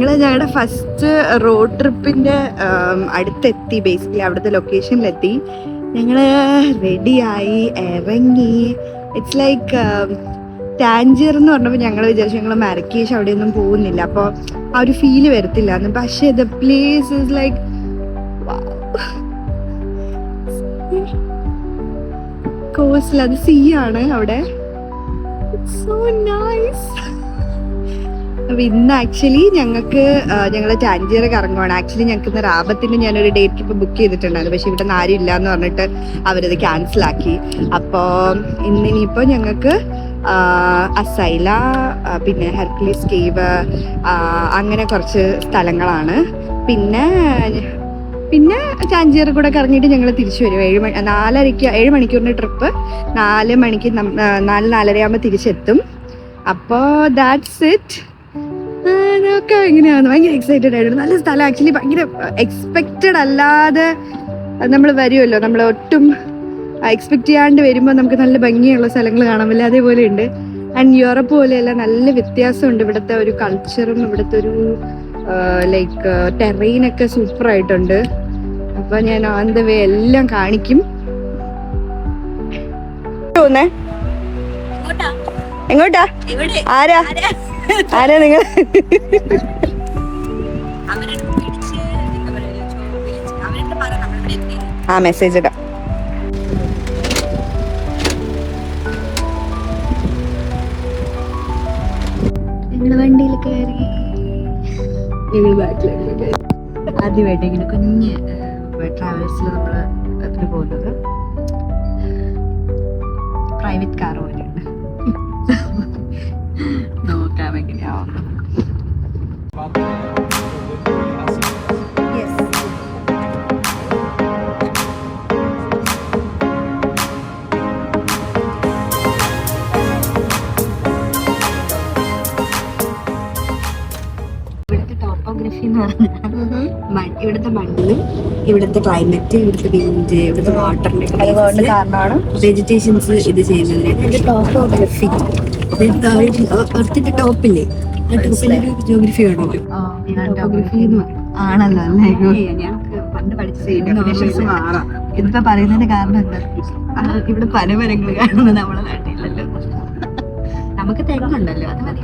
ഞങ്ങളുടെ first road ട്രിപ്പിൻ്റെ അടുത്തെത്തി. Basically അവിടുത്തെ ലൊക്കേഷനിലെത്തി. ഞങ്ങൾ റെഡിയായി ഇറങ്ങി. ഇറ്റ്സ് ലൈക്ക് ടാഞ്ചിയർ എന്ന് പറഞ്ഞപ്പോൾ ഞങ്ങൾ വിചാരിച്ചു ഞങ്ങൾ മരക്കേഷ് അവിടെയൊന്നും പോകുന്നില്ല, അപ്പോൾ ആ ഒരു ഫീല് വരത്തില്ല എന്ന്. പക്ഷേ the place is like coastal, അത് സീ ആണ് അവിടെ. So nice. അപ്പോൾ ഇന്ന് ആക്ച്വലി ഞങ്ങൾ ടാഞ്ചിയർ കറങ്ങുവാണ്. ആക്ച്വലി ഞങ്ങൾക്ക് ഇന്ന് റാബത്തിന് ഞാനൊരു ഡേറ്റ് ട്രിപ്പ് ബുക്ക് ചെയ്തിട്ടുണ്ടായിരുന്നു, പക്ഷെ ഇവിടെ നിന്ന് ആരും ഇല്ല എന്ന് പറഞ്ഞിട്ട് അവരത് ക്യാൻസലാക്കി. അപ്പോൾ ഇന്നിനിപ്പോൾ ഞങ്ങൾക്ക് അസൈല, പിന്നെ ഹെർക്കുലീസ് കേവ്, അങ്ങനെ കുറച്ച് സ്ഥലങ്ങളാണ്. പിന്നെ ടാഞ്ചിയർ കൂടെ കറങ്ങിയിട്ട് ഞങ്ങൾ തിരിച്ചു വരും. 7 മണിക്കൂറിൻ്റെ ട്രിപ്പ്. 4 മണിക്ക് 4:30 തിരിച്ചെത്തും. അപ്പോൾ ദാറ്റ്സ് ഇറ്റ്. അതൊക്കെ എങ്ങനെയാണ് ഭയങ്കര എക്സൈറ്റഡ് ആയിരുന്നു. നല്ല സ്ഥലം ആക്ച്വലി, ഭയങ്കര എക്സ്പെക്റ്റഡ് അല്ലാതെ നമ്മൾ വരുമല്ലോ, നമ്മൾ ഒട്ടും എക്സ്പെക്ട് ചെയ്യാണ്ട് വരുമ്പോൾ നമുക്ക് നല്ല ഭംഗിയുള്ള സ്ഥലങ്ങൾ കാണാൻ പറ്റില്ല, അതേപോലെ ഉണ്ട്. ആൻഡ് യൂറോപ്പ് പോലെയല്ല, നല്ല വ്യത്യാസമുണ്ട് ഇവിടുത്തെ ഒരു കൾച്ചറും ഇവിടുത്തെ ഒരു ലൈക്ക് ടെറൈനൊക്കെ സൂപ്പറായിട്ടുണ്ട്. അപ്പോൾ ഞാൻ ഓൺ ദ വേ എല്ലാം കാണിക്കും. എങ്ങോട്ടാ? ആരാ നിങ്ങൾ? ആ മെസ്സേജ് ഇടാം. ഞങ്ങൾ വണ്ടിയിൽ കയറി. ആദ്യമായിട്ട് ഇങ്ങനെ കുഞ്ഞ് ട്രാവൽസിൽ നമ്മൾ അതിന് പോകുന്നത്. പ്രൈവറ്റ് കാർ പോലെയുണ്ട്. നോക്കാം എങ്ങനെയാവും. ഇവിടുത്തെ മണ്ണിലും ഇവിടുത്തെ ക്ലൈമറ്റ്, ഇവിടുത്തെ വിൻഡ്, ഇവിടുത്തെ വാട്ടറിന്റെ അതുകൊണ്ട് കാരണമാണ് വെജിറ്റേഷൻസ് ഇത് ചെയ്യുന്നത്. ടോപ്പോഗ്രഫി, എർത്തിന്റെ ടോപ്പില്ലേ, ആ ടോപ്പിലൊരു ജോഗ്രഫി ആണല്ലോ, ടോപ്പോഗ്രഫി എന്ന് പറയും. ആണല്ലോ അല്ലേ? ഞങ്ങൾക്ക് പണ്ട് പഠിച്ച മാറാം. ഇതിപ്പോ പറയുന്നതിന്റെ കാരണം എന്താ? ഇവിടെ പനമരങ്ങൾ കാണുന്നത് നമ്മളെ നാട്ടിലല്ലോ. നമുക്ക് തെങ്ങുണ്ടല്ലോ, അത് മതി.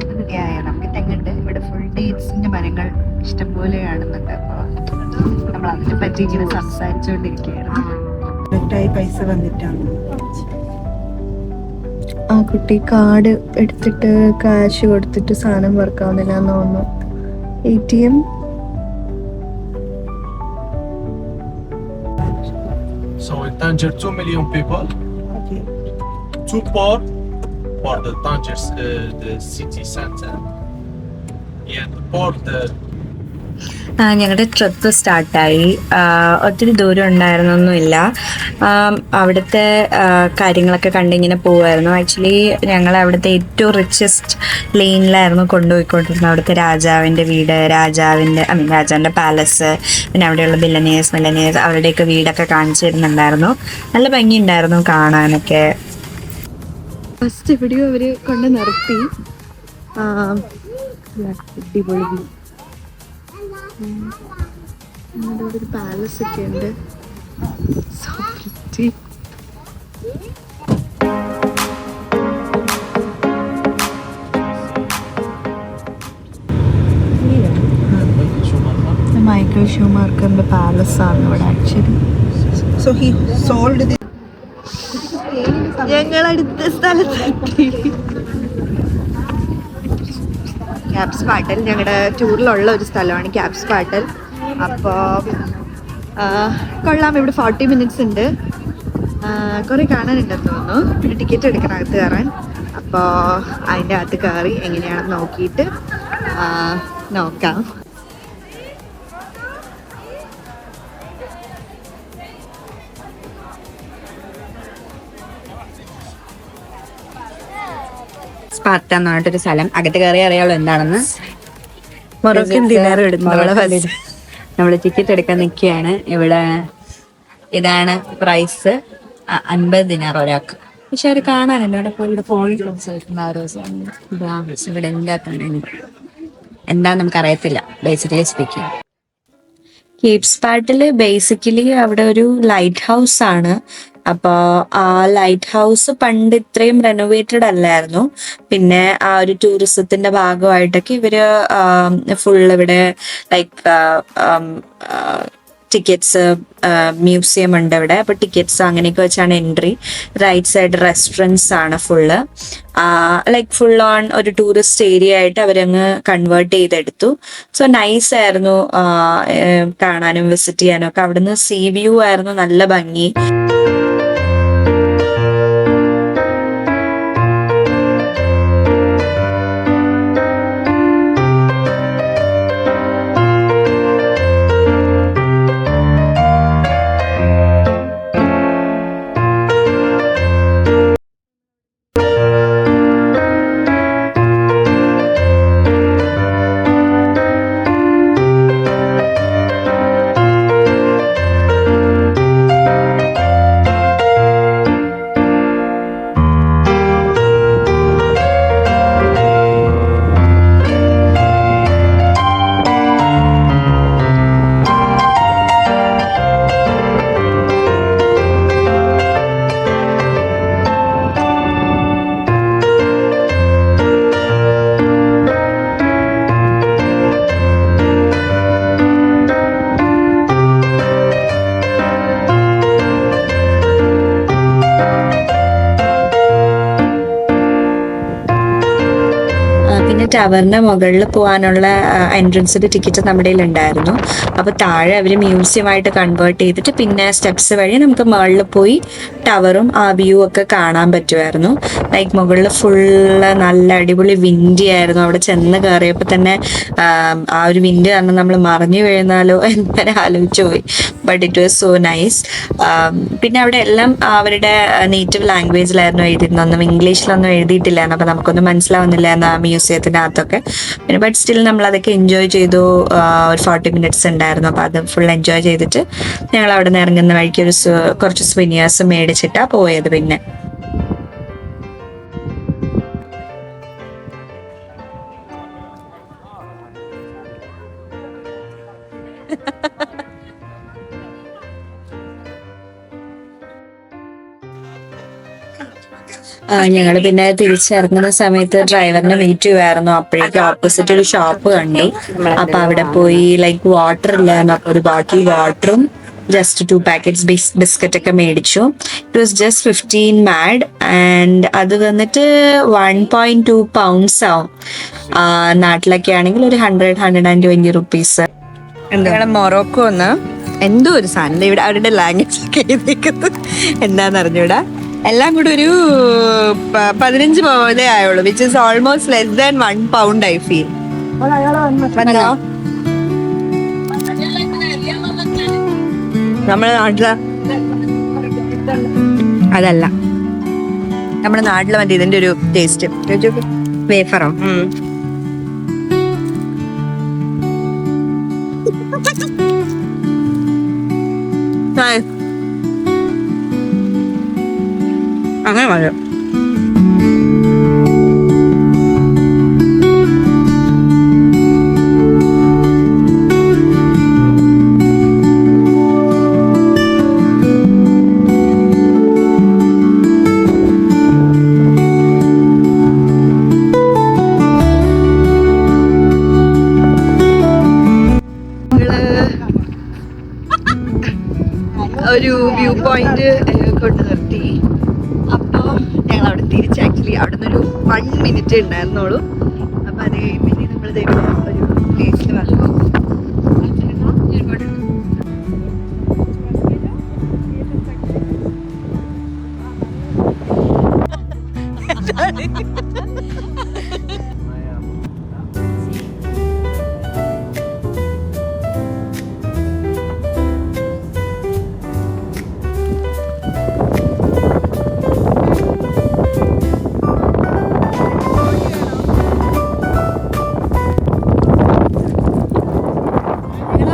നമുക്ക് തെങ്ങുണ്ട് ഇവിടെ. ഫുൾ ഡേറ്റ്സിന്റെ മരങ്ങൾ ഇഷ്ടംപോലെ കാണുന്നുണ്ട്. അപ്പോൾ നമ്മൾ അതിനെ പറ്റി ഇങ്ങനെ സംസാരിച്ചുകൊണ്ടിരിക്കുകയാണ്. പൈസ വന്നിട്ടാണ് ആ കുട്ടി കാർഡ് എടുത്തിട്ട് കാശ് കൊടുത്തിട്ട് സാധനം വർക്കാവുന്നില്ല എന്ന് തോന്നുന്നു. ATM So in Tangier 2 million people. Okay. 2 port for the Tangier the city center. Yeah, the port. ഞങ്ങളുടെ ട്രിപ്പ് സ്റ്റാർട്ടായി. ഒത്തിരി ദൂരം ഉണ്ടായിരുന്നൊന്നുമില്ല. അവിടുത്തെ കാര്യങ്ങളൊക്കെ കണ്ടിങ്ങനെ പോവായിരുന്നു. ആക്ച്വലി ഞങ്ങൾ അവിടുത്തെ ഏറ്റവും റിച്ചസ്റ്റ് ലെയിനിലായിരുന്നു കൊണ്ടുപോയിക്കൊണ്ടിരുന്നത്. അവിടുത്തെ രാജാവിൻ്റെ വീട്, രാജാവിൻ്റെ പാലസ്, പിന്നെ അവിടെയുള്ള മില്ലനേഴ്സ് അവരുടെയൊക്കെ വീടൊക്കെ കാണിച്ചു തരുന്നുണ്ടായിരുന്നു. നല്ല ഭംഗിയുണ്ടായിരുന്നു കാണാനൊക്കെ. ഫസ്റ്റ് എവിടെയോ അവർ കൊണ്ട് നിർത്തി. അടിപൊളി. ഒരു പാലസ് ഒക്കെ ഉണ്ട്. So pretty. മൈക്കിൾ ഷൂമാർക്കറിന്റെ പാലസ് ആണ് ഇവിടെ actually. So he sold the. ഞങ്ങൾ അടുത്ത സ്ഥലത്തെത്തി. ക്യാപ്സ് പാട്ടൽ ഞങ്ങളുടെ ടൂറിലുള്ള ഒരു സ്ഥലമാണ് ക്യാപ്സ് പാട്ടൽ. അപ്പോൾ കൊള്ളാം. ഇവിടെ 40 minutes ഉണ്ട്. കുറേ കാണാനുണ്ടെന്ന് തോന്നുന്നു. പിന്നെ ടിക്കറ്റ് എടുക്കണം അകത്ത് കയറാൻ. അപ്പോൾ അതിൻ്റെ അകത്ത് കയറി എങ്ങനെയാണെന്ന് നോക്കിയിട്ട് നോക്കാം. സ്പാർട്ട എന്ന് പറഞ്ഞിട്ടൊരു സ്ഥലം. അകത്ത് കയറി അറിയാമല്ലോ എന്താണെന്ന്. മൊറോക്കൻ ദിനാർ എടുത്ത് നമ്മൾ ടിക്കറ്റ് എടുക്കാൻ നിൽക്കുകയാണ്. ഇവിടെ ഇതാണ് പ്രൈസ്, 50 ദിനാർ ഒരാൾക്ക്. പക്ഷെ അവർ കാണാനല്ലോ അവിടെ പോയി. ഇവിടെ ഫോണിൽ സംസാരിക്കുന്ന ആരോ ഇവിടെ എന്താ എന്താ നമുക്കറിയത്തില്ല ബേസിക്കലി സ്പീക്കിംഗ്. കേപ്സ് പാട്ടിൽ ബേസിക്കലി അവിടെ ഒരു ലൈറ്റ് ഹൗസ് ആണ്. അപ്പൊ ആ ലൈറ്റ് ഹൗസ് പണ്ട് ഇത്രയും റെനോവേറ്റഡ് അല്ലായിരുന്നു. പിന്നെ ആ ഒരു ടൂറിസത്തിന്റെ ഭാഗമായിട്ടൊക്കെ ഇവര് ഫുൾ ഇവിടെ ലൈക്ക് ടിക്കറ്റ്സ്, മ്യൂസിയം ഉണ്ട് ഇവിടെ. അപ്പൊ ടിക്കറ്റ്സ് അങ്ങനെയൊക്കെ വെച്ചാണ് എൻട്രി. റൈറ്റ് സൈഡ് റെസ്റ്റോറൻറ്റ്സ് ആണ് ഫുള്ള്. ലൈക്ക് ഫുൾ ഓൺ ഒരു ടൂറിസ്റ്റ് ഏരിയ ആയിട്ട് അവരങ്ങ് കൺവേർട്ട് ചെയ്തെടുത്തു. സോ നൈസ് ആയിരുന്നു കാണാനും വിസിറ്റ് ചെയ്യാനും ഒക്കെ. അവിടുന്ന് സീ വ്യൂ ആയിരുന്നു നല്ല ഭംഗി. ടവറിന്റെ മുകളിൽ പോകാനുള്ള എൻട്രൻസിന്റെ ടിക്കറ്റ് നമ്മുടെ കയ്യിൽ ഉണ്ടായിരുന്നു. അപ്പൊ താഴെ അവര് മ്യൂസിയമായിട്ട് കൺവേർട്ട് ചെയ്തിട്ട് പിന്നെ സ്റ്റെപ്സ് വഴി നമുക്ക് മുകളിൽ പോയി ടവറും ആ വ്യൂ ഒക്കെ കാണാൻ പറ്റുമായിരുന്നു. ലൈക്ക് മുകളിൽ ഫുള്ള് നല്ല അടിപൊളി വിൻഡി ആയിരുന്നു. അവിടെ ചെന്ന് കയറിയപ്പോൾ തന്നെ ആ ഒരു വിൻഡ് കാരണം നമ്മൾ മറിഞ്ഞു വീഴുന്നാലോ എന്നൊരു ആലോചിച്ചു പോയി. But it was so nice. പിന്നെ അവിടെ എല്ലാം അവരുടെ നേറ്റീവ് ലാംഗ്വേജിലായിരുന്നു എഴുതിയിരുന്നത്. ഒന്നും ഇംഗ്ലീഷിലൊന്നും എഴുതിയിട്ടില്ലായിരുന്നു. അപ്പൊ നമുക്കൊന്നും മനസ്സിലാവുന്നില്ലായിരുന്നു ആ മ്യൂസിയത്തിനകത്തൊക്കെ. പിന്നെ ബട്ട് സ്റ്റിൽ നമ്മൾ അതൊക്കെ എൻജോയ് ചെയ്തു. ഒരു 40 minutes ഉണ്ടായിരുന്നു. അപ്പൊ അത് ഫുൾ എൻജോയ് ചെയ്തിട്ട് ഞങ്ങൾ അവിടെ നിന്ന് ഇറങ്ങുന്ന വഴിക്ക് കുറച്ച് സ്വിനിയേഴ്സ് മേടിച്ചിട്ടാ പോയത്. പിന്നെ ഞങ്ങള് പിന്നെ തിരിച്ചിറങ്ങുന്ന സമയത്ത് ഡ്രൈവറിനെ വെയിറ്റ് ചെയ്യുമായിരുന്നു. അപ്പോഴേക്കും ഓപ്പോസിറ്റ് ഒരു ഷോപ്പ് കണ്ടു. അപ്പൊ അവിടെ പോയി ലൈക്ക് വാട്ടർ ഇല്ലായിരുന്നു. അപ്പൊ ഒരു ബോട്ടിൽ വാട്ടറും ജസ്റ്റ് 2 packets ബിസ്ക്കറ്റ് ഒക്കെ മേടിച്ചു. It was just 15 MAD and അത് വന്നിട്ട് 1.2 pounds ആവും. നാട്ടിലൊക്കെ ആണെങ്കിൽ ഒരു 100-120 rupees. ഞങ്ങള് മൊറോക്കോന്ന് എന്തോ ഒരു സാധനം ഇവിടെ അവരുടെ ലാംഗ്വേജ് ഒക്കെ എഴുതിക്കുന്നത് എന്താന്ന് അറിഞ്ഞൂടാ. എല്ലാം കൂടി ഒരു 15 pound ആയുള്ളൂ, which is almost less than 1 pound I feel. നമ്മുടെ നാട്ടില് അതല്ല, നമ്മുടെ നാട്ടില് മറ്റേ ഇതിന്റെ ഒരു ടേസ്റ്റ്. വേഫറോ? അങ്ങനെ മതി. ഒരു വ്യൂ പോയിന്റ് കൊണ്ട് നിർത്തി. അപ്പോൾ ഞങ്ങൾ അവിടെ തിരിച്ച് ആക്ച്വലി അവിടെ നിന്നൊരു 1 minute ഉണ്ടായിരുന്നുള്ളൂ. അപ്പം അത് കഴിഞ്ഞ് നമ്മൾ ഒരു പ്ലേസിൽ വന്നു.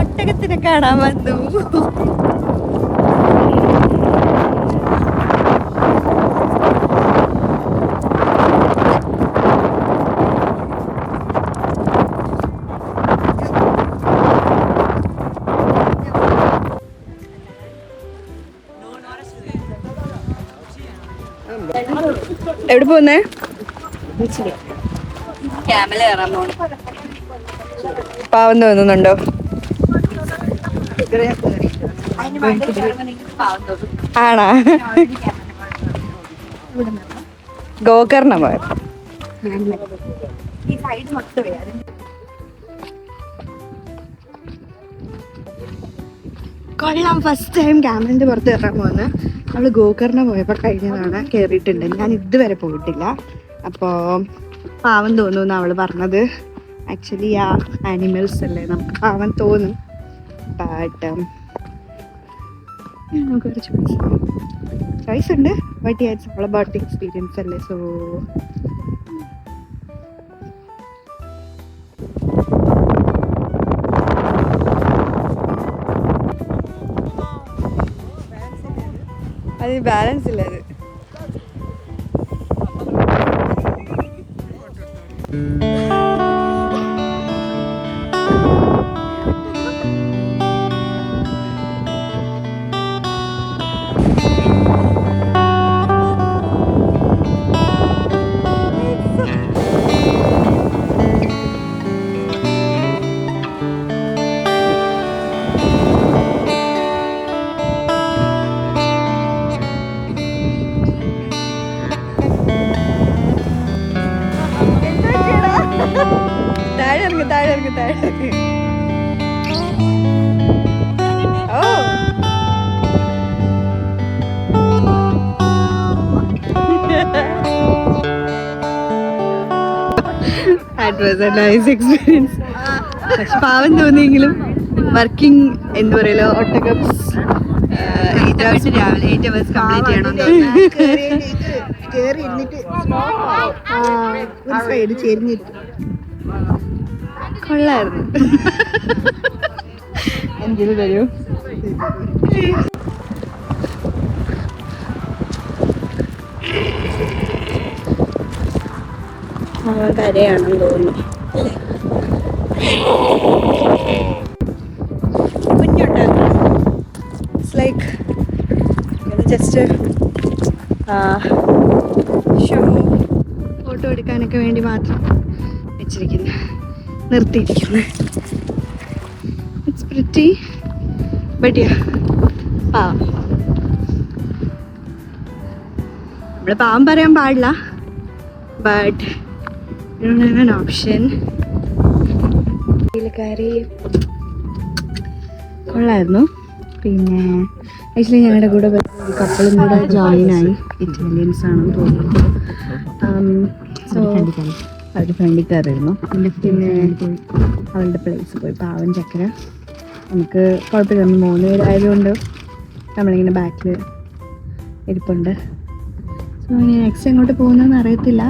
ഒട്ടകത്തിനെ കാണാൻ വന്നു. എവിടെ പോകുന്നേ? ക്യാമൽ കയറാൻ പോകണം. പാവം തോന്നുന്നുണ്ടോ? ആണാ? ഗോകർണ പോയത്. കൊള്ളാം. ഫസ്റ്റ് ടൈം ക്യാമലിന്റെ പുറത്ത് കയറാൻ പോകുന്നത്. നമ്മള് ഗോകർണ പോയപ്പോ കഴിഞ്ഞതാണ് കയറിയിട്ടുണ്ട്. ഞാൻ ഇതുവരെ പോയിട്ടില്ല. അപ്പോ പാവം തോന്നുന്നു അവള് പറഞ്ഞത്. ആക്ച്വലി ആ ആനിമൽസ് അല്ലേ, നമുക്ക് പാവം തോന്നും. ബട്ട് നമുക്ക് ഒരു ചോയ്സ് ഉണ്ട്. But it's all about experience അല്ലേ. സോ അത് ബാലൻസ് ഇല്ല. അത് താഴെ ഇറങ്ങി. ഓ that was a nice experience. പക്ഷെ പാവം തോന്നിയെങ്കിലും വർക്കിംഗ് എന്താ പറയലോ, ഒട്ടകം 8 hours രാവിലെ 8 hours കംപ്ലീറ്റ് ചെയ്യണം. കൊള്ളായിരുന്നു. എന്തിനു തരൂ. കരയാണെന്ന് തോന്നുന്നു. It's like just show photo എടുക്കാനൊക്കെ വേണ്ടി മാത്രം വെച്ചിരിക്കുന്നു, നിർത്തിയിരിക്കുന്നു. ഇറ്റ്സ് പ്രിറ്റി ബട്ട് യാ പാവം. നമ്മൾ പാവം പറയാൻ പാടില്ല, but you don't have an option. കയറി കൊള്ളായിരുന്നു. പിന്നെ ആക്ച്വലി ഞങ്ങളുടെ കൂടെ കപ്പിളും കൂടെ ജോയിനായി. ഇറ്റാലിയൻസ് ആണെന്ന് തോന്നുന്നു. സോ അവർ ഫ്രണ്ടിൽ കയറിയിരുന്നു. പിന്നെ അവളുടെ പ്ലേസ് പോയി. പാവം ചക്കര. നമുക്ക് കുഴപ്പമില്ല, നമ്മൾ 3 പേരായതുകൊണ്ട് നമ്മളിങ്ങനെ ബാക്കിൽ ഇരിപ്പുണ്ട്. സോ ഇനി നെക്സ്റ്റ് എങ്ങോട്ട് പോകുന്നതെന്ന് അറിയത്തില്ല.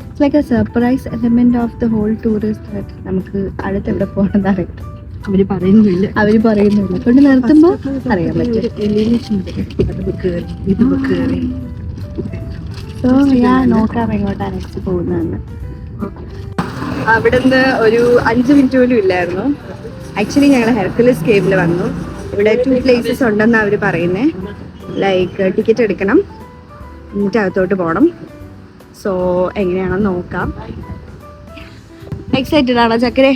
It's like a surprise element of the whole tourist that നമുക്ക് അടുത്ത് എവിടെ പോകണമെന്ന് അറിയാം. അവർ പറയുന്നില്ല. കൊണ്ട് നിർത്തുമ്പോൾ അറിയാൻ പറ്റും. സോ ഞാൻ നോക്കാം എങ്ങോട്ടാണ് നെക്സ്റ്റ് പോകുന്നതെന്ന്. അവിടുന്ന് ഒരു 5 മിനിറ്റ് പോലും ഇല്ലായിരുന്നു. ആക്ച്വലി ഞങ്ങൾ ഹെർക്കുലസ് കേവിൽ വന്നു. ഇവിടെ 2 places ഉണ്ടെന്ന് അവർ പറയുന്നത്. ലൈക്ക് ടിക്കറ്റ് എടുക്കണം, എന്നിട്ട് അകത്തോട്ട് പോകണം. സോ എങ്ങനെയാണെന്ന് നോക്കാം. എക്സൈറ്റഡ് ആണോ ചക്കരെ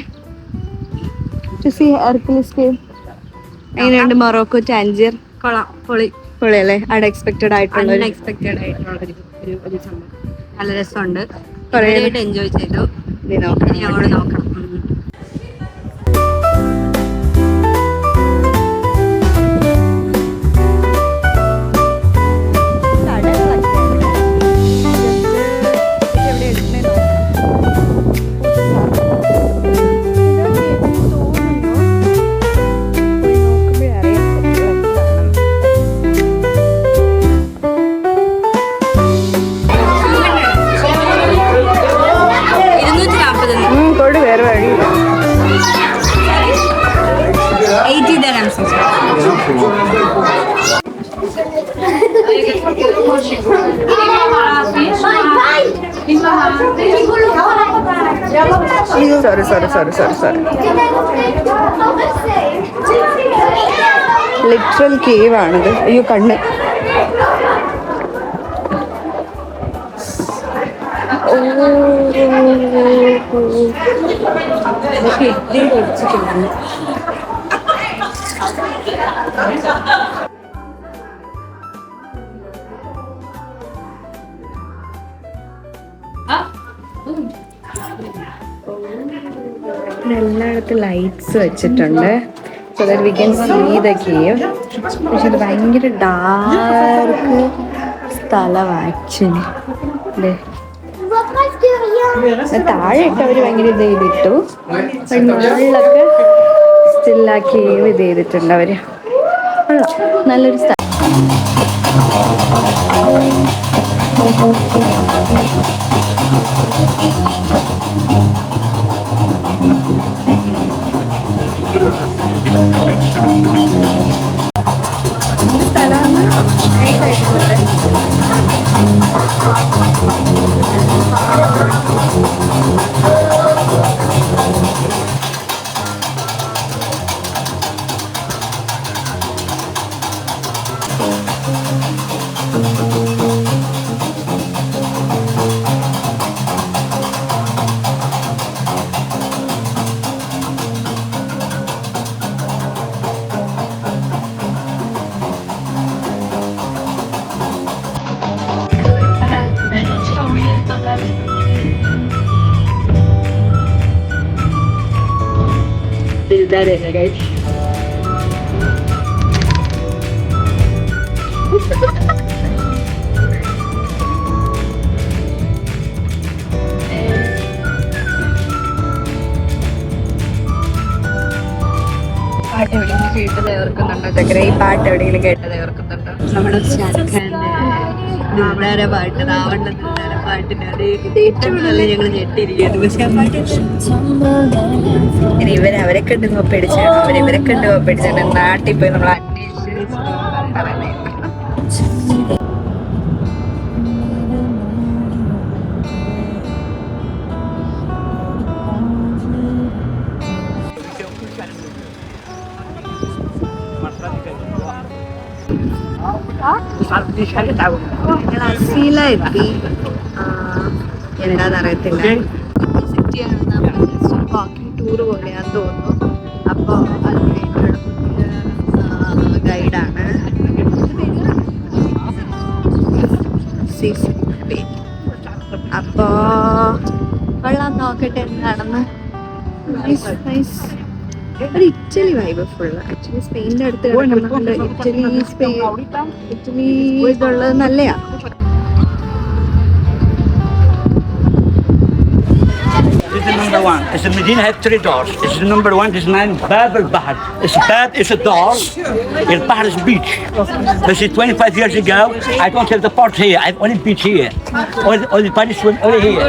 ടു സീ ഹെർക്കുലസ് കേവ്? എങ്ങനെയുണ്ട് മൊറോക്കോ ടാൻജിയർ? കൊള്ളാം, പൊളിയല്ലേ? അൺഎക്സ്പെക്റ്റഡ് ആയിട്ടുള്ള ഒരു സംഭവം. നല്ല രസമുണ്ട്. എൻജോയ് ചെയ്തു. ഇനി അങ്ങോട്ട് നോക്കാം. വേറെ വഴി. 80 dirhams. Sorry. ലിറ്ററൽ കേവ് ആണിത്. അയ്യോ കണ്ണ്. എല്ലായിടത്തും ലൈറ്റ്സ് വെച്ചിട്ടുണ്ട്. So that we can see the cave. പക്ഷെ ഇത് ഭയങ്കര ഡാർക്ക് സ്ഥലം ആക്ച്വലി. അല്ലേ, താഴെയൊക്കെ അവർ ഭയങ്കര ഇത് ചെയ്തിട്ടു. മുകളിലൊക്കെ സ്റ്റിൽ ആ കേവ് ഇത് ചെയ്തിട്ടുണ്ട് അവർ. നല്ലൊരു സ്ഥലം. തന്നെ guys. പാട്ട് എവിടെയെങ്കിലും കേട്ടത് ഓർക്കുന്നുണ്ടോ ചക്കര? ഈ പാട്ട് എവിടെയെങ്കിലും കേട്ടത് ഓർക്കുന്നുണ്ടോ? നമ്മുടെ നിർദ്ധാര പാട്ട്, രാവണ നിർദ്ധാര പാട്ടിന് അത് ഏറ്റവും നല്ല ഞങ്ങൾ ഞെട്ടിയിരിക്കുന്നു. പക്ഷെ ആ പാട്ട് ഇനി അവരെ കണ്ട് നോപ്പടിച്ചാണ്, ഇവരെ കണ്ട് നോപ്പടിച്ചാണ് നാട്ടിൽ പോയി നമ്മൾ അന്വേഷിച്ച് പറയുന്നത്. അസീലെത്തി, എന്താന്നറിയത്തില്ല, വാക്കിംഗ് ടൂർ പോലെയാന്ന് തോന്നുന്നു. അപ്പോൾ അതിനുള്ള പുതിയ ഗൈഡാണ്. അപ്പോൾ കൊള്ളാം, നോക്കട്ടെ എന്താണെന്ന്. ഒരു ഇറ്റലി വൈബ് ഫുള്ള്. ആക്ച്വലി സ്പെയിനിന്റെ അടുത്ത് കിടക്കുന്നുണ്ട്. ഇറ്റലി ഇതുള്ളത് നല്ലയാ. This is number one. It's a Medina has 3 doors. It's the number one. This name Bab al Bahr. It's Bab is a door. Al Bahr is beach. This is 25 years ago. I don't have the port here. I have only beach here. All the parties were only here.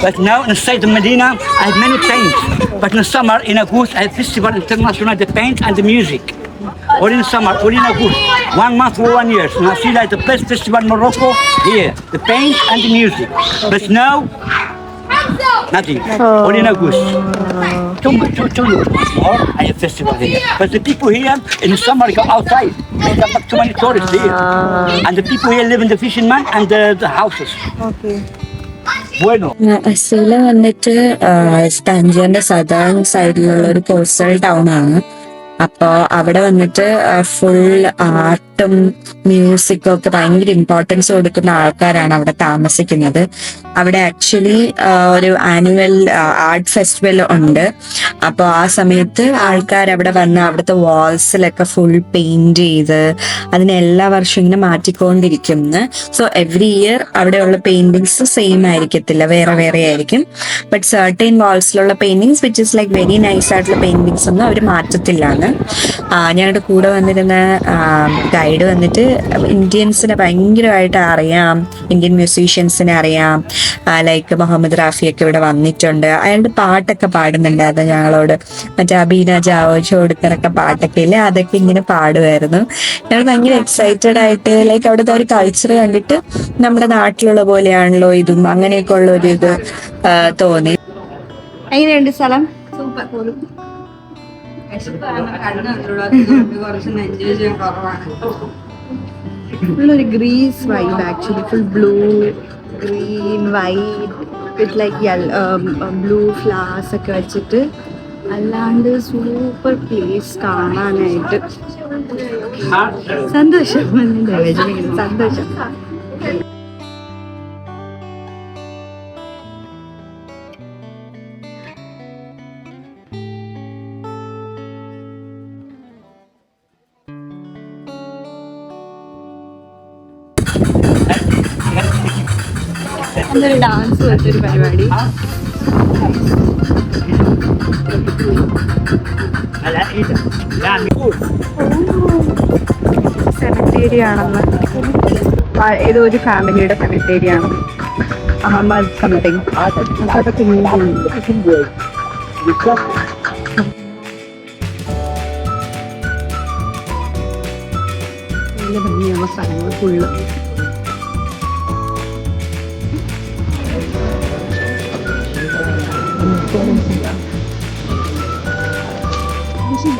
But now inside the Medina, I have many paints. But in summer, in August, I have festival international, the paint and the music. Or in summer, or in August, 1 month or 1 year. And I see like the best festival in Morocco here, the paint and the music. But now, nothing. Or in August. Two years. Or I have festival here. But the people here in the summer go outside. They come back too many tourists here. And the people here live in the fishermen and the houses. Okay. Aseela വന്നിട്ട് താഞ്ചിയറിന്റെ southern സൈഡിലുള്ള ഒരു coastal town ആണ്. അപ്പോൾ അവിടെ വന്നിട്ട് full ആർട്ടും മ്യൂസിക്കും ഒക്കെ ഭയങ്കര ഇമ്പോർട്ടൻസ് കൊടുക്കുന്ന ആൾക്കാരാണ് അവിടെ താമസിക്കുന്നത്. അവിടെ ആക്ച്വലി ഒരു ആനുവൽ ആർട്ട് ഫെസ്റ്റിവൽ ഉണ്ട്. അപ്പോൾ ആ സമയത്ത് ആൾക്കാർ അവിടെ വന്ന് അവിടുത്തെ വാൾസിലൊക്കെ ഫുൾ പെയിന്റ് ചെയ്ത് അതിനെ എല്ലാ വർഷവും ഇങ്ങനെ മാറ്റിക്കൊണ്ടിരിക്കുന്നു. സോ എവറി ഇയർ അവിടെയുള്ള പെയിന്റിങ്സ് സെയിം ആയിരിക്കത്തില്ല, വേറെ വേറെ ആയിരിക്കും. ബട്ട് സർട്ടൈൻ വാൾസിലുള്ള paintings which is like very nice ആയിട്ടുള്ള പെയിന്റിങ്സ് ഒന്നും അവർ മാറ്റത്തില്ലാണ്. ഞങ്ങളുടെ കൂടെ വന്നിരുന്ന ഗൈഡ് വന്നിട്ട് ഇന്ത്യൻസിനെ ഭയങ്കരമായിട്ട് അറിയാം, ഇന്ത്യൻ മ്യൂസീഷ്യൻസിനെ അറിയാം. ലൈക്ക് മുഹമ്മദ് റാഫിയൊക്കെ ഇവിടെ വന്നിട്ടുണ്ട്. അയാളുടെ പാട്ടൊക്കെ പാടുന്നുണ്ടായിരുന്നു ഞങ്ങളോട്. മറ്റേ അബീന ജാവോ ചോടുക്കനൊക്കെ പാട്ടൊക്കെ ഇല്ലേ, അതൊക്കെ ഇങ്ങനെ പാടുമായിരുന്നു. ഞങ്ങൾ ഭയങ്കര എക്സൈറ്റഡ് ആയിട്ട് ലൈക്ക് അവിടുത്തെ ഒരു കൾച്ചർ കണ്ടിട്ട് നമ്മുടെ നാട്ടിലുള്ള പോലെയാണല്ലോ ഇതും, അങ്ങനെയൊക്കെ ഉള്ള ഒരു ഇത് തോന്നി. എങ്ങനെയുണ്ട് സ്ഥലം? സൂപ്പർ. പോലും ഫുള്ളൊരു Greece vibe actually. Full blue green white with like blue flowers ഒക്കെ വെച്ചിട്ട് അല്ലാണ്ട് സൂപ്പർ പ്ലേസ് കാണാനായിട്ട്. സന്തോഷം സന്തോഷം. എന്തൊരു ഡാൻസ് പോലത്തെ ഒരു പരിപാടി. സെമിത്തേരി ആണെന്ന്, ഏതോ ഒരു ഫാമിലിയുടെ സെമിത്തേരി ആണ്. അഹമ്മദ് സംതിങ്. നല്ല ഭംഗിയുള്ള സ്ഥലങ്ങൾ full.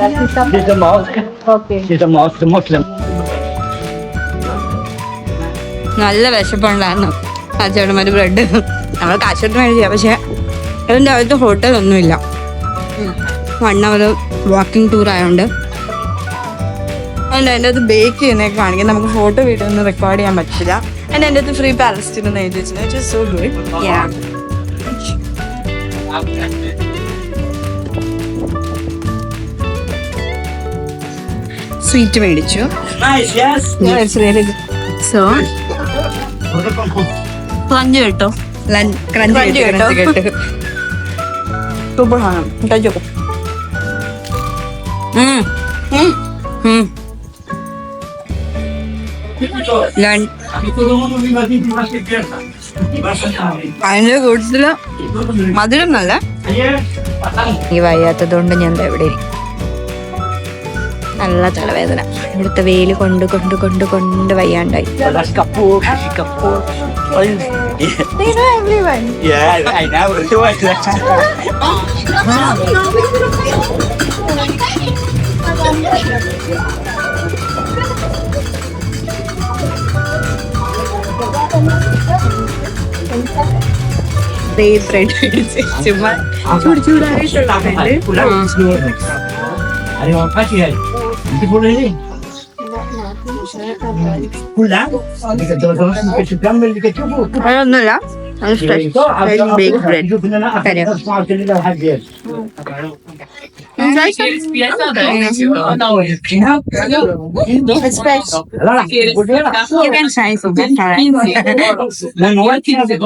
This is the mosque. Okay. This is the mosque, the Muslim. നല്ല വിശപ്പുണ്ടായിരുന്നു. കച്ചവടമാര് ബ്രെഡ് നമ്മൾ കാശെടുത്ത് മേടിച്ച, പക്ഷെ അതിൻ്റെ അകത്ത് ഹോട്ടലൊന്നുമില്ല. 1 hour വാക്കിംഗ് ടൂർ ആയതുകൊണ്ട് അതിൻ്റെ അകത്ത് ബേക്ക് ചെയ്യുന്നതൊക്കെ കാണിക്കാൻ നമുക്ക് ഫോട്ടോ വീഡിയോ ഒന്നും റെക്കോർഡ് ചെയ്യാൻ പറ്റില്ല. അതിൻ്റെ അകത്ത് ഫ്രീ പാലസ്റ്റീൻ എന്ന് എഴുതി വെച്ചിട്ടുണ്ട്. So good. സ്വീറ്റ് മേടിച്ചു. Nice, yes. സോ ക്രഞ്ച് കേട്ടോ, ക്രഞ്ച് കേട്ടോ. സൂപ്പറാണ്. കഴിച്ചോ. അതിന്റെ കൂടുതല് മധുരം നല്ല. ഈ വയ്യാത്തത് കൊണ്ട് ഞാൻ എവിടെ ഇരിക്കും. നല്ല തലവേദന. ഇവിടുത്തെ വെയിൽ കൊണ്ട് കൊണ്ട് കൊണ്ട് കൊണ്ട് വയ്യാണ്ടായി. Yeah, I know. ബ്രെഡ് ചുമ്മാ ചൂടായിട്ടുള്ള അതൊന്നുമില്ല. Bake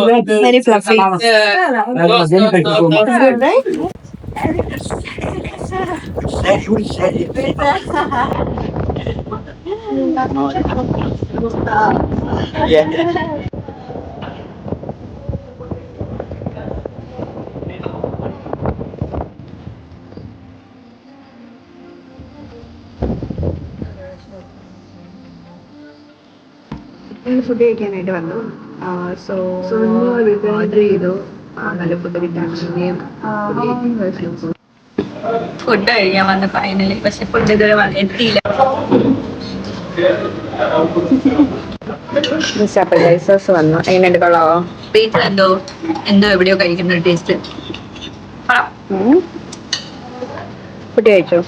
bread very fluffy. Food കഴിക്കാനായിട്ട് വന്നു. സോ ഓർഡർ ചെയ്തു. നല്ല ഫുഡ് കിട്ടാൻ ഫുഡ് കഴിക്കാൻ വന്ന ഫൈനലി. പക്ഷെ ഫുഡ് ഇതുവരെ എത്തിയില്ല. അപ്പറ്റൈസേഴ്സ് വന്നു. എങ്ങനെയുണ്ട്? കൊള്ളാവോ? വീട്ടിൽ എന്തോ എവിടെയോ കഴിക്കുന്ന ഒരു ടേസ്റ്റ്. ഫുഡ് കഴിച്ചോ?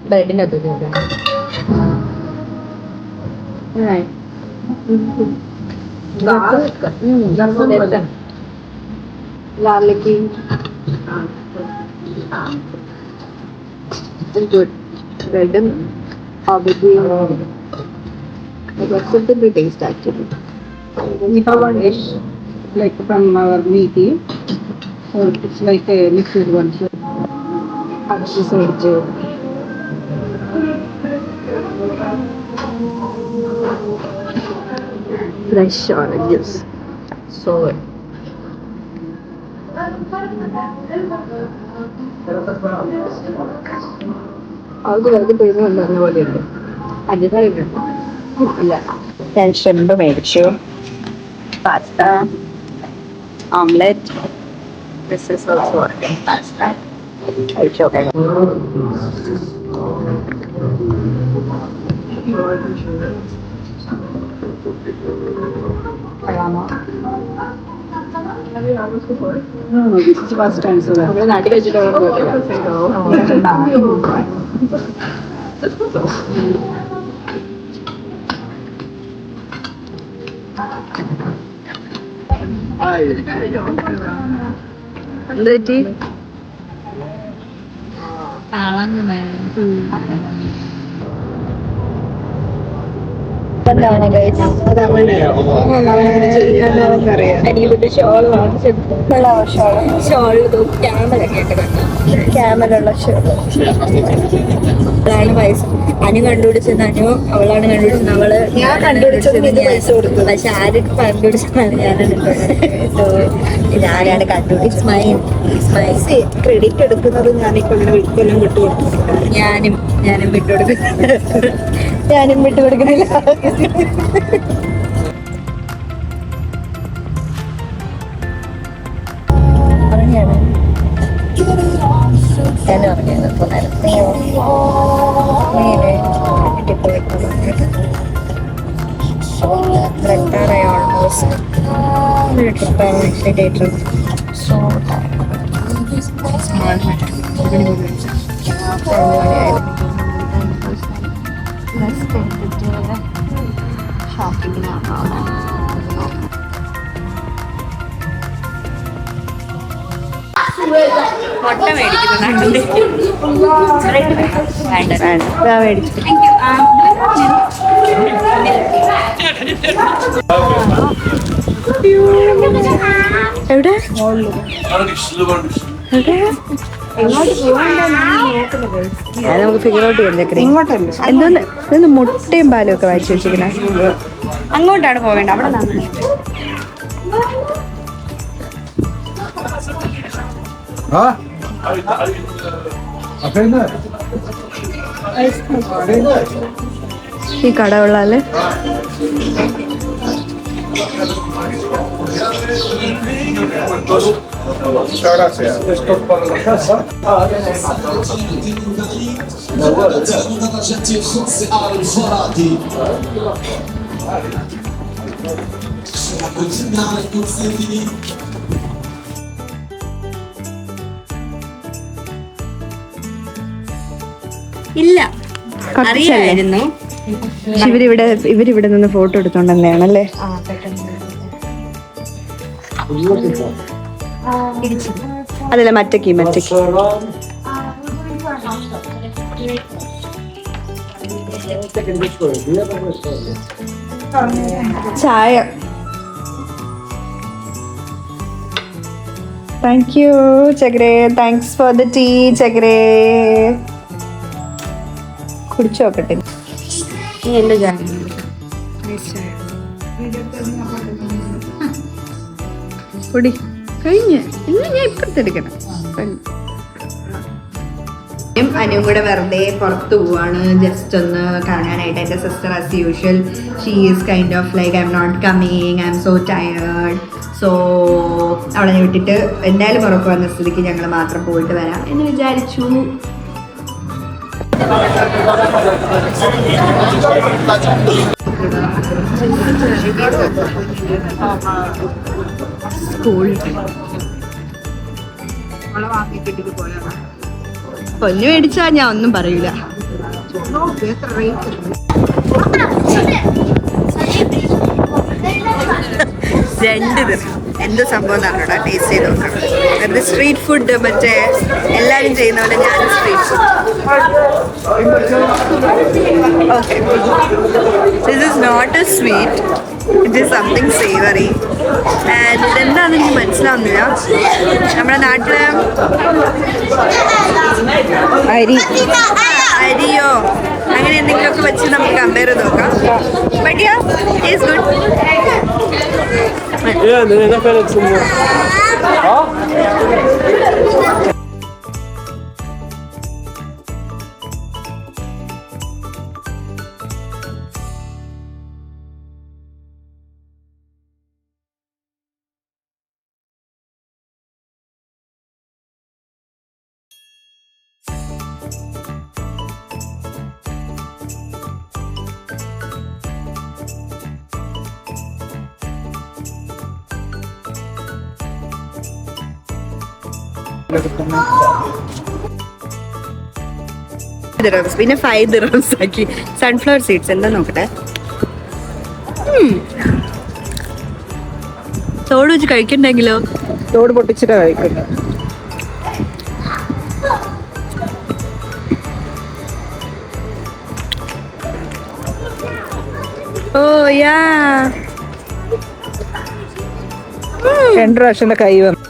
ബ്രെഡിന്റെ അകത്ത് ഗാർലിക്കി good. Bread and obviously it was simple to taste actually. We have one dish like from our meaty, so it's like a liquid one. So fresh oranges. So അത് വെറുതെ പേര് പറഞ്ഞ പോലെയുണ്ട്. ഇല്ല. ഞാൻ ഷ്രിമ്പ് മേടിച്ചു, pasta, omelette. This is also pasta. കഴിച്ചോക്കെ. നാട്ടിൽ വെച്ചിട്ട് എന്ത് പറ്റി? ക്യാമലുള്ള അതാണ് പൈസ. അനു കണ്ടുപിടിച്ചത് അനു, അവളാണ് കണ്ടുപിടിച്ചത്, അവള് ഞാൻ കണ്ടുപിടിച്ചത് പൈസ കൊടുത്തു. പക്ഷെ ആരൊക്കെ കണ്ടുപിടിച്ചതാണ് ഞാനാണ് കണ്ടുപിടിച്ചത്. ക്രെഡിറ്റ് എടുക്കുന്നത് ഞാനിപ്പോ ഇങ്ങനെ കൊല്ലം വിട്ടുകൊടുത്തു. ഞാനും വിട്ടുകൊടുക്കുന്നില്ല. ഞാനും വിട്ടുകൊടുക്കുന്നില്ല. പറഞ്ഞാണ് ഞാൻ പറഞ്ഞത് എത്താറായി ഓൾമോസ്റ്റ്. ട്രിപ്പ് സോ മുട്ട മേടിക്കുന്നുണ്ട്. എവിടെ നമുക്ക് ഫിഗർ ഔട്ട് ചെയ്യാൻ എന്തോന്ന് മുട്ടയും പാലും ഒക്കെ വായിച്ചു വെച്ചിരിക്കണേ. അങ്ങോട്ടാണ് പോവേണ്ടത്. അവിടെ ഈ കട ഉള്ളാല് ഇല്ല അറിയായിരുന്നു. ഇവരിവിടെ നിന്ന് ഫോട്ടോ എടുത്തോണ്ടെന്നാണല്ലേ? അതല്ല മറ്റക്ക് ചായ. താങ്ക് യു ചഗ്രേ. താങ്ക്സ് ഫോർ ദ ടീ ചഗ്രേ. കുടിച്ചു നോക്കട്ടെ. എന്റെ ചായ കുടി കഴിഞ്ഞ്. ഇന്ന് ഞാൻ ഇപ്പത്തെടുക്കണം. അനുവും കൂടെ വെറുതെ പുറത്തു പോവാണ്, ജസ്റ്റ് ഒന്ന് കാണാനായിട്ട്. എൻ്റെ sister as usual she is kind of like I am not coming, I am so tired. So അവളെ വിട്ടിട്ട് എന്തായാലും ഉറപ്പ് വന്ന സ്ഥിതിക്ക് ഞങ്ങൾ മാത്രം പോയിട്ട് വരാം എന്ന് വിചാരിച്ചു. പൊന്നു മേടിച്ചാ ഞാൻ ഒന്നും പറയൂല. രണ്ട് എന്ത് സംഭവം എന്നാണോടാ ടേസ്റ്റ് ചെയ്ത് നോക്കണം. അത് സ്ട്രീറ്റ് ഫുഡ്, മറ്റേ എല്ലാവരും ചെയ്യുന്ന പോലെ ഞാൻ street food. Okay, this is not a sweet, it is something savoury. And ഇതെന്താണെന്ന് എനിക്ക് മനസ്സിലാവുന്നില്ല. നമ്മുടെ നാട്ടില് അരിയോ അങ്ങനെ എന്തെങ്കിലുമൊക്കെ വെച്ച് നമുക്ക് കമ്പയർ ചെയ്ത് നോക്കാം. But yeah, is good. Yeah, then I felt some more. dirhams. പിന്നെ 5 dirhams ആക്കി. സൺഫ്ലവർ സീഡ്സ് എന്താ നോക്കട്ടെ. തോട് വെച്ച് കഴിക്കണ്ടെങ്കിലോ? തോട് പൊട്ടിച്ചിട്ടാ കഴിക്കുന്നത്. ഓ യാ 2 പ്രാവശ്യം കൈ വന്നു.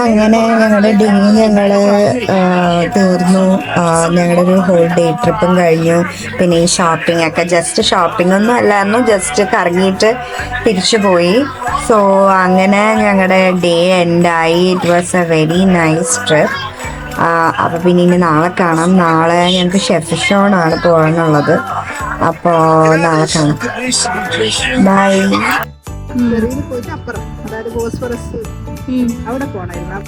അങ്ങനെ ഞങ്ങളുടെ ഡേ തീർന്നു. ഞങ്ങളുടെ ഒരു ഹോൾ ഡേ ട്രിപ്പും കഴിഞ്ഞു. പിന്നെ ഈ ഷോപ്പിംഗ് ഒക്കെ ജസ്റ്റ് ഷോപ്പിംഗ് ഒന്നും അല്ലായിരുന്നു, ജസ്റ്റ് കറങ്ങിയിട്ട് തിരിച്ചു പോയി. സോ അങ്ങനെ ഞങ്ങളുടെ ഡേ എൻഡായി. It was a very nice trip. അപ്പോൾ പിന്നെ ഇനി നാളെ കാണാം. നാളെ ഞങ്ങൾക്ക് ഷെഫ് ഷോണാണ് പോകാനുള്ളത്. അപ്പോൾ നാളെ കാണാം. ബൈ. പോയിട്ട് അപ്പുറം, അതായത് ബോസ്ഫറസ് അവിടെ പോണായിരുന്നു.